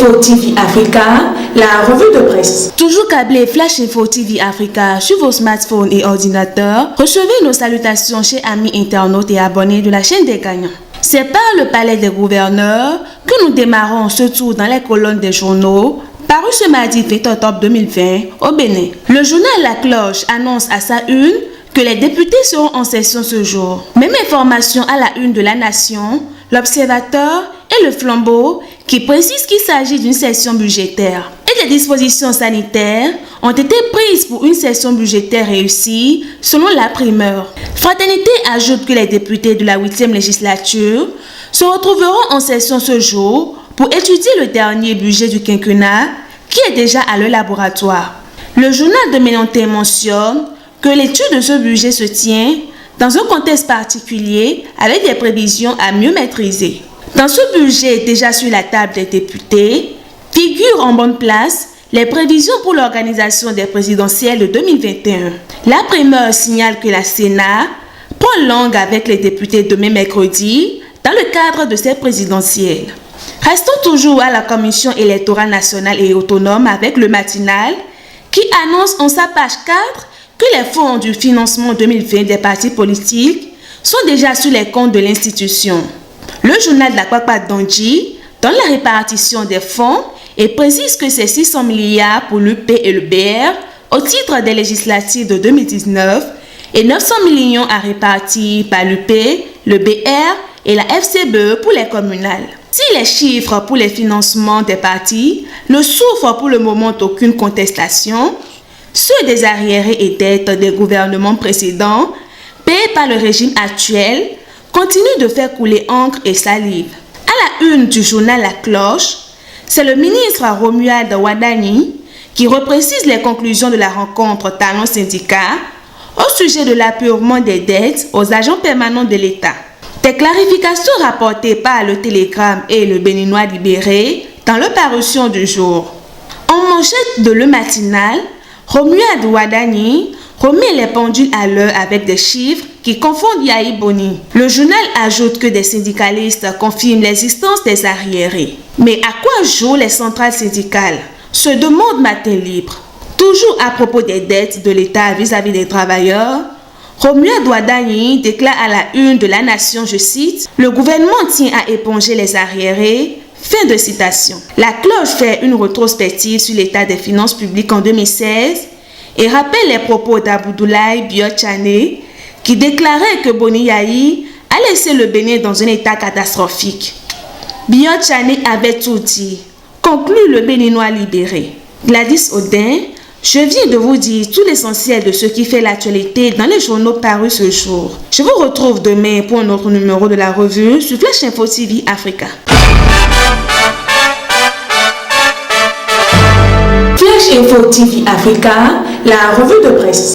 Info TV Africa, la revue de presse. Toujours câblé Flash Info TV Africa sur vos smartphones et ordinateurs, recevez nos salutations chez amis internautes et abonnés de la chaîne des gagnants. C'est par le palais des gouverneurs que nous démarrons ce tour dans les colonnes des journaux, paru ce mardi 20 octobre 2020 au Bénin. Le journal La Cloche annonce à sa une que les députés seront en session ce jour. Même information à la une de La Nation, L'Observateur et Le Flambeau qui précise qu'il s'agit d'une session budgétaire. Et des dispositions sanitaires ont été prises pour une session budgétaire réussie selon la primeur. Fraternité ajoute que les députés de la 8e législature se retrouveront en session ce jour pour étudier le dernier budget du quinquennat qui est déjà à leur laboratoire. Le journal de Mélenté mentionne que l'étude de ce budget se tient dans un contexte particulier avec des prévisions à mieux maîtriser. Dans ce budget déjà sur la table des députés, figurent en bonne place les prévisions pour l'organisation des présidentielles de 2021. La primeur signale que la Sénat prend langue avec les députés demain mercredi dans le cadre de ces présidentielles. Restons toujours à la Commission électorale nationale et autonome avec le matinal qui annonce en sa page 4 que les fonds du financement 2020 des partis politiques sont déjà sur les comptes de l'institution. Le journal de la Kwakwa Donji donne la répartition des fonds et précise que c'est 600 milliards pour l'UP et le BR au titre des législatives de 2019 et 900 millions à répartir par l'UP, le BR et la FCBE pour les communales. Si les chiffres pour les financements des partis ne souffrent pour le moment d'aucune contestation, ceux des arriérés et dettes des gouvernements précédents, payés par le régime actuel, continuent de faire couler encre et salive. À la une du journal La Cloche, c'est le ministre Romuald Wadani qui reprécise les conclusions de la rencontre Talon-Syndicat au sujet de l'apurement des dettes aux agents permanents de l'État. Des clarifications rapportées par le Télégramme et le Béninois libéré dans leur parution du jour. En manchette de Le Matinal, Romuald Wadani remet les pendules à l'heure avec des chiffres qui confondent Yahi Boni. Le journal ajoute que des syndicalistes confirment l'existence des arriérés. Mais à quoi jouent les centrales syndicales? Se demande Matin Libre. Toujours à propos des dettes de l'État vis-à-vis des travailleurs, Romuald Wadani déclare à la une de La Nation, je cite, « Le gouvernement tient à éponger les arriérés ». Fin de citation. La Cloche fait une rétrospective sur l'état des finances publiques en 2016 et rappelle les propos d'Abdoulaye Biotchane qui déclarait que Boni Yahi a laissé le Bénin dans un état catastrophique. Biotchane avait tout dit, conclut le Béninois libéré. Gladys Odin, je viens de vous dire tout l'essentiel de ce qui fait l'actualité dans les journaux parus ce jour. Je vous retrouve demain pour un autre numéro de la revue sur Flash Info TV Africa. Flash Info TV Africa, la revue de presse.